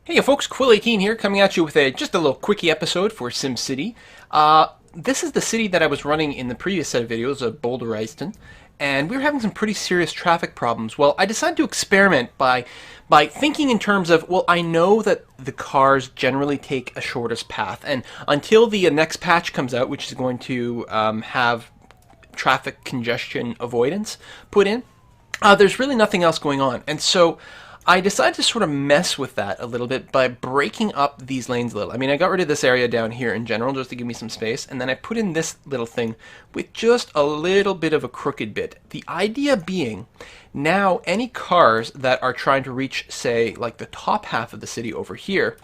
Hey folks, Quill18 here, coming at you with just a little quickie episode for SimCity. This is the city that I was running in the previous set of videos of Boulder Easton, and we were having some pretty serious traffic problems. Well, I decided to experiment by thinking in terms of, well, I know that the cars generally take a shortest path, and until the next patch comes out, which is going to have traffic congestion avoidance put in, there's really nothing else going on. And so I decided to sort of mess with that a little bit by breaking up these lanes a little. I mean, I got rid of this area down here in general just to give me some space, and then I put in this little thing with just a little bit of a crooked bit. The idea being, now any cars that are trying to reach, say, like the top half of the city over here,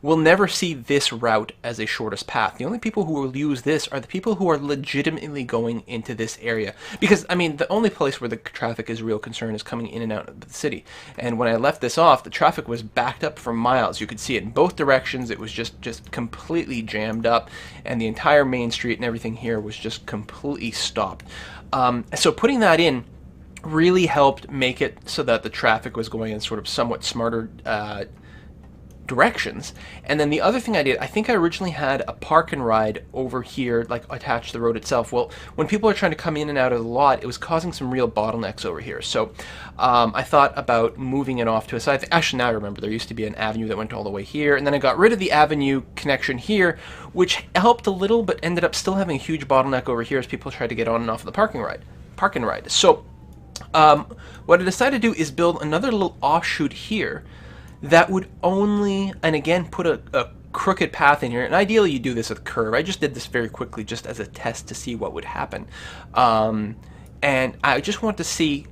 will never see this route as a shortest path. The only people who will use this are the people who are legitimately going into this area. Because, I mean, the only place where the traffic is a real concern is coming in and out of the city. And when I left this off, the traffic was backed up for miles. You could see it in both directions. It was just completely jammed up. And the entire main street and everything here was just completely stopped. So putting that in really helped make it so that the traffic was going in sort of somewhat smarter directions. And then the other thing I did, I think I originally had a park and ride over here, like attached to the road itself. Well, when people are trying to come in and out of the lot, it was causing some real bottlenecks over here. So I thought about moving it off to a side. Actually, now I remember there used to be an avenue that went all the way here, and then I got rid of the avenue connection here, which helped a little, but ended up still having a huge bottleneck over here as people tried to get on and off of the park and ride. So what I decided to do is build another little offshoot here that would only, and again, put a crooked path in here. And ideally you do this with curve. I just did this very quickly just as a test to see what would happen. And I just want to see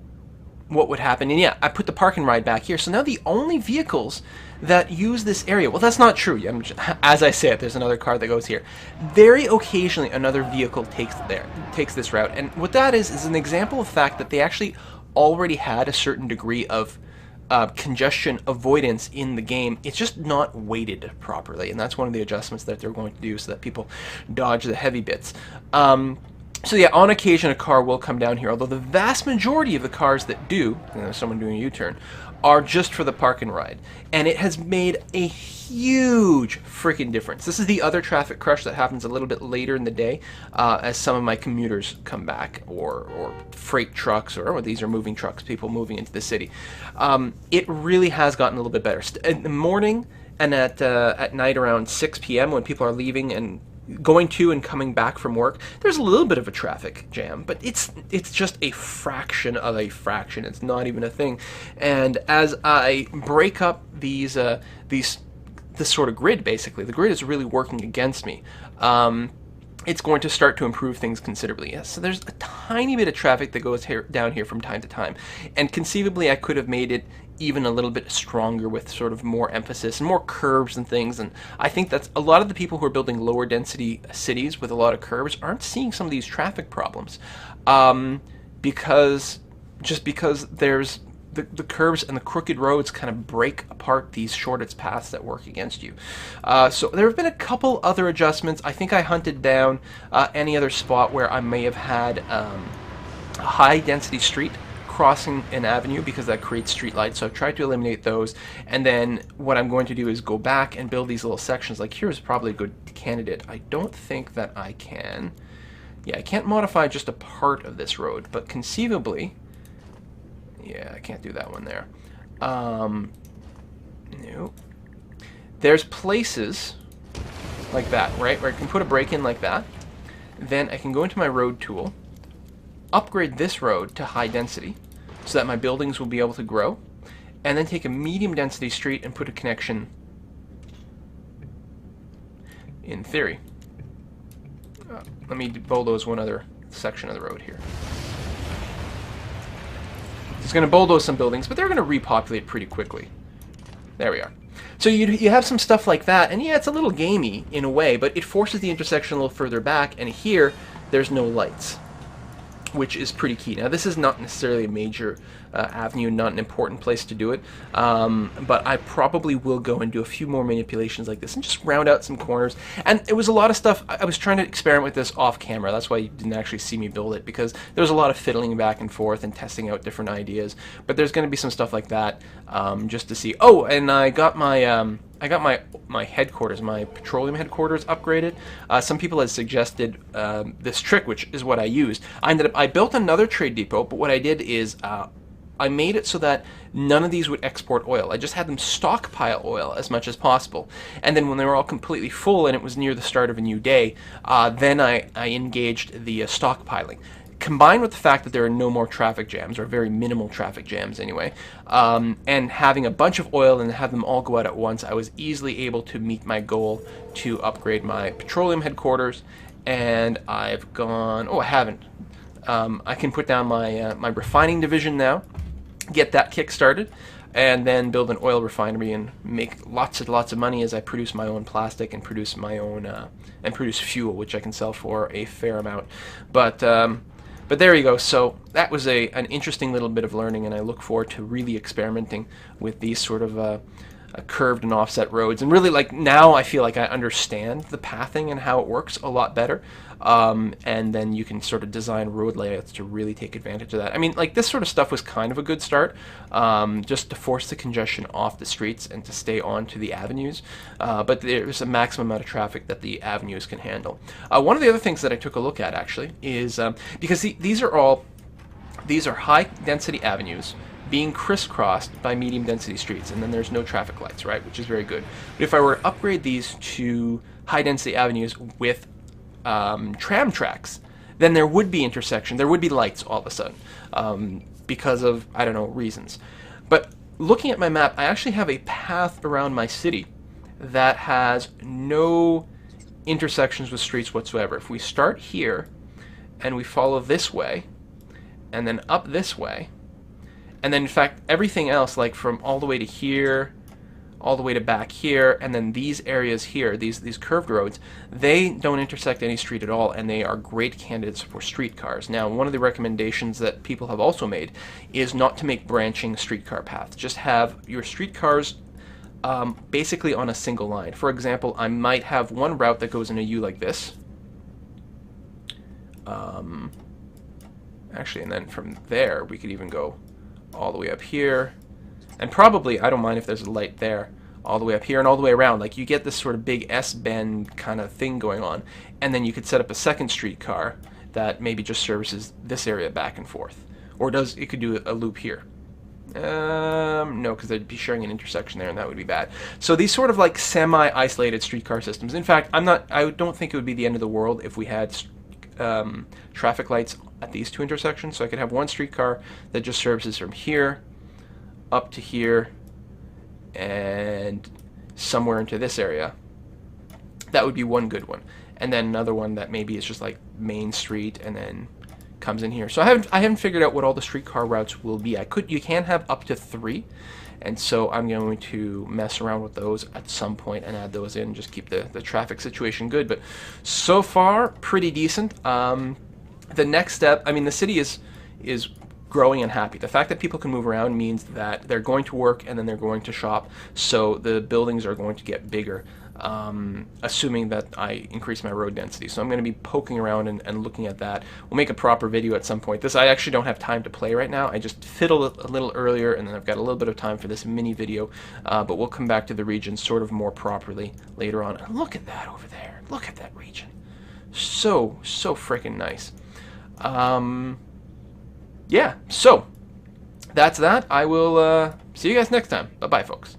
what would happen. And yeah, I put the park and ride back here. So now the only vehicles that use this area, well, that's not true. As I said, there's another car that goes here. Very occasionally another vehicle takes this route. And what that is an example of the fact that they actually already had a certain degree of congestion avoidance in the game. It's just not weighted properly, and that's one of the adjustments that they're going to do so that people dodge the heavy bits. So yeah, on occasion a car will come down here, although the vast majority of the cars that do, someone doing a U-turn, are just for the park and ride. And it has made a huge freaking difference. This is the other traffic crush that happens a little bit later in the day as some of my commuters come back, or freight trucks, or these are moving trucks, people moving into the city. It really has gotten a little bit better. In the morning and at night around 6 p.m. when people are leaving and going to and coming back from work, there's a little bit of a traffic jam, but it's just a fraction of a fraction. It's not even a thing. And as I break up this sort of grid, basically, the grid is really working against me. It's going to start to improve things considerably. Yes, so there's a tiny bit of traffic that goes down here from time to time, and conceivably I could have made it even a little bit stronger with sort of more emphasis and more curves and things. And I think that's a lot of the people who are building lower density cities with a lot of curves aren't seeing some of these traffic problems because there's the curves and the crooked roads kind of break apart these shortest paths that work against you. So there have been a couple other adjustments. I think I hunted down any other spot where I may have had a high density street crossing an avenue, because that creates street lights. So I've tried to eliminate those, and then what I'm going to do is go back and build these little sections. Like here's probably a good candidate. I don't think that I can. Yeah, I can't modify just a part of this road, but conceivably, yeah, I can't do that one there. No. There's places like that, right, where I can put a break in like that. Then I can go into my road tool, upgrade this road to high density so that my buildings will be able to grow, and then take a medium density street and put a connection, in theory. Let me bulldoze one other section of the road here. It's going to bulldoze some buildings, but they're going to repopulate pretty quickly. There we are. So you have some stuff like that, and yeah, it's a little gamey in a way, but it forces the intersection a little further back, and here there's no lights, which is pretty key. Now, this is not necessarily a major avenue, not an important place to do it, but I probably will go and do a few more manipulations like this and just round out some corners. And it was a lot of stuff. I was trying to experiment with this off camera. That's why you didn't actually see me build it, because there was a lot of fiddling back and forth and testing out different ideas. But there's going to be some stuff like that just to see. Oh, and I got my my headquarters, my petroleum headquarters upgraded. Some people had suggested this trick, which is what I used. I built another trade depot, but what I did is I made it so that none of these would export oil. I just had them stockpile oil as much as possible. And then when they were all completely full and it was near the start of a new day, then I engaged the stockpiling. Combined with the fact that there are no more traffic jams, or very minimal traffic jams anyway, and having a bunch of oil and have them all go out at once, I was easily able to meet my goal to upgrade my petroleum headquarters. And I've gone, oh, I haven't. I can put down my refining division now, get that kick-started, and then build an oil refinery and make lots and lots of money as I produce my own plastic and produce my own and produce fuel, which I can sell for a fair amount. But there you go. So that was an interesting little bit of learning, and I look forward to really experimenting with these sort of curved and offset roads. And really, like, now I feel like I understand the pathing and how it works a lot better. And then you can sort of design road layouts to really take advantage of that. I mean, like, this sort of stuff was kind of a good start, just to force the congestion off the streets and to stay on to the avenues. But there's a maximum amount of traffic that the avenues can handle. One of the other things that I took a look at, actually, is because these are high density avenues being crisscrossed by medium density streets, and then there's no traffic lights, right, which is very good. But if I were to upgrade these to high density avenues with tram tracks, then there would be intersection, there would be lights all of a sudden, because of, I don't know, reasons. But looking at my map, I actually have a path around my city that has no intersections with streets whatsoever. If we start here and we follow this way and then up this way, and then in fact everything else, like from all the way to here, all the way to back here, and then these areas here, these curved roads, they don't intersect any street at all, and they are great candidates for streetcars. Now, one of the recommendations that people have also made is not to make branching streetcar paths. Just have your streetcars basically on a single line. For example, I might have one route that goes in a U like this. Actually, and then from there, we could even go all the way up here. And probably, I don't mind if there's a light there, all the way up here and all the way around. Like, you get this sort of big S-bend kind of thing going on. And then you could set up a second streetcar that maybe just services this area back and forth. Or it could do a loop here. No, because they'd be sharing an intersection there, and that would be bad. So these sort of like semi-isolated streetcar systems. In fact, I don't think it would be the end of the world if we had traffic lights at these two intersections. So I could have one streetcar that just services from here up to here and somewhere into this area. That would be one good one. And then another one that maybe is just like Main Street and then comes in here. So I haven't figured out what all the streetcar routes will be. You can have up to 3, and so I'm going to mess around with those at some point and add those in, just keep the traffic situation good. But so far, pretty decent. The next step, I mean, the city is growing and happy. The fact that people can move around means that they're going to work and then they're going to shop, so the buildings are going to get bigger, assuming that I increase my road density. So I'm going to be poking around and looking at that. We'll make a proper video at some point. This, I actually don't have time to play right now. I just fiddled a little earlier, and then I've got a little bit of time for this mini video, but we'll come back to the region sort of more properly later on. And look at that over there. Look at that region. So freaking nice. Yeah, so that's that. I will see you guys next time. Bye-bye, folks.